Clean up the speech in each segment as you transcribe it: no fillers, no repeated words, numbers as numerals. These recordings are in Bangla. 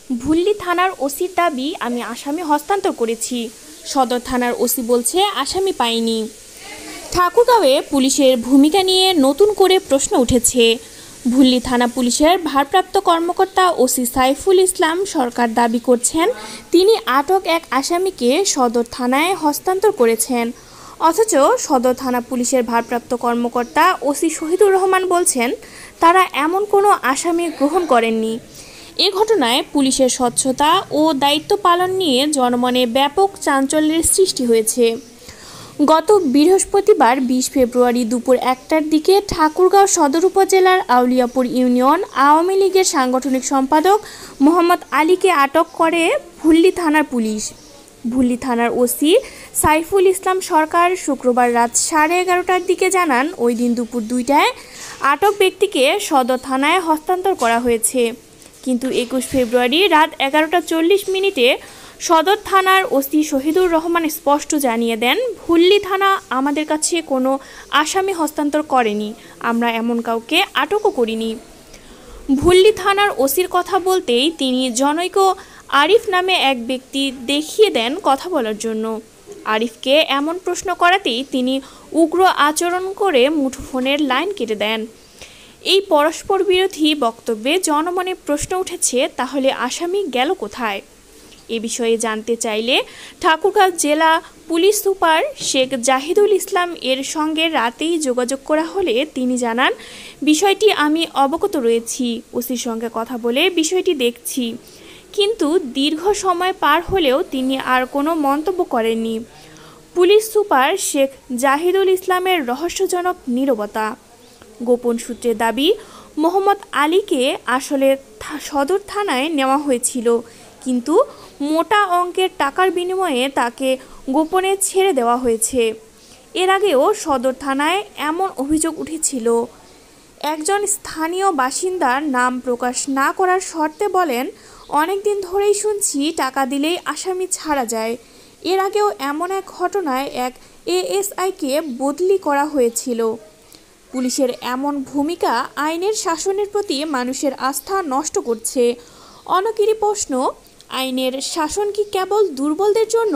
ভুল্লি থানার ওসির দাবি, আমি আসামি হস্তান্তর করেছি। সদর থানার ওসি বলছে আসামি পাইনি। ঠাকুরগাঁওয়ে পুলিশের ভূমিকা নিয়ে নতুন করে প্রশ্ন উঠেছে। ভুল্লি থানা পুলিশের ভারপ্রাপ্ত কর্মকর্তা ওসি সাইফুল ইসলাম সরকার দাবি করছেন তিনি আটক এক আসামিকে সদর থানায় হস্তান্তর করেছেন, অথচ সদর থানা পুলিশের ভারপ্রাপ্ত কর্মকর্তা ওসি শহীদুর রহমান বলছেন তারা এমন কোনো আসামি গ্রহণ করেননি। এ ঘটনায় পুলিশের স্বচ্ছতা ও দায়িত্ব পালন নিয়ে জনমনে ব্যাপক চাঞ্চল্যের সৃষ্টি হয়েছে। গত বৃহস্পতিবার 20 ফেব্রুয়ারি দুপুর 1টার দিকে ঠাকুরগাঁও সদর উপজেলার আউলিয়াপুর ইউনিয়ন আওয়ামী লীগের সাংগঠনিক সম্পাদক মোহাম্মদ আলীকে আটক করে ভুল্লি থানার পুলিশ। ভুল্লি থানার ওসি সাইফুল ইসলাম সরকার শুক্রবার রাত 11:30টার দিকে জানান, ওই দিন দুপুর 2টায় আটক ব্যক্তিকে সদর থানায় হস্তান্তর করা হয়েছে। কিন্তু 21 ফেব্রুয়ারি রাত 11:40 সদর থানার ওসি শহীদুর রহমান স্পষ্ট জানিয়ে দেন, ভুল্লি থানা আমাদের কাছে কোনো আসামি হস্তান্তর করেনি, আমরা এমন কাউকে আটকও করিনি। ভুল্লি থানার ওসির কথা বলতেই তিনি জনৈক আরিফ নামে এক ব্যক্তি দেখিয়ে দেন কথা বলার জন্য। আরিফকে এমন প্রশ্ন করাতেই তিনি উগ্র আচরণ করে মুঠোফোনের লাইন কেটে দেন। এই পরস্পর বিরোধী বক্তব্যে জনমনে প্রশ্ন উঠেছে, তাহলে আসামি গেল কোথায়? এ বিষয়ে জানতে চাইলে ঠাকুরগাঁও জেলা পুলিশ সুপার শেখ জাহিদুল ইসলাম এর সঙ্গে রাতেই যোগাযোগ করা হলে তিনি জানান, বিষয়টি আমি অবগত রয়েছি, ওসির সঙ্গে কথা বলে বিষয়টি দেখছি। কিন্তু দীর্ঘ সময় পার হলেও তিনি আর কোনো মন্তব্য করেননি। পুলিশ সুপার শেখ জাহিদুল ইসলামের রহস্যজনক নীরবতা। গোপন সূত্রের দাবি, মোহাম্মদ আলীকে আসলে সদর থানায় নেওয়া হয়েছিল, কিন্তু মোটা অঙ্কের টাকার বিনিময়ে তাকে গোপনে ছেড়ে দেওয়া হয়েছে। এর আগেও সদর থানায় এমন অভিযোগ উঠেছিল। একজন স্থানীয় বাসিন্দার নাম প্রকাশ না করার শর্তে বলেন, অনেক দিন ধরেই শুনছি টাকা দিলেই আসামি ছাড়া যায়। এর আগেও এমন এক ঘটনায় এক এএসআইকে বদলি করা হয়েছিল। পুলিশের এমন ভূমিকা আইনের শাসনের প্রতি মানুষের আস্থা নষ্ট করছে। অনেকেরই প্রশ্ন, আইনের শাসন কি কেবল দুর্বলদের জন্য?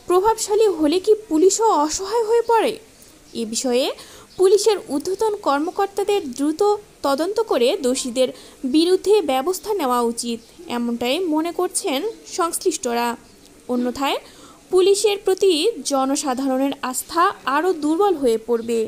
প্রভাবশালী হলে কি পুলিশও অসহায় হয়ে পড়ে? এ বিষয়ে পুলিশের ঊর্ধ্বতন কর্মকর্তাদের দ্রুত তদন্ত করে দোষীদের বিরুদ্ধে ব্যবস্থা নেওয়া উচিত, এমনটাই মনে করছেন সংশ্লিষ্টরা। অন্যথায় পুলিশের প্রতি জনসাধারণের আস্থা আরও দুর্বল হয়ে পড়বে।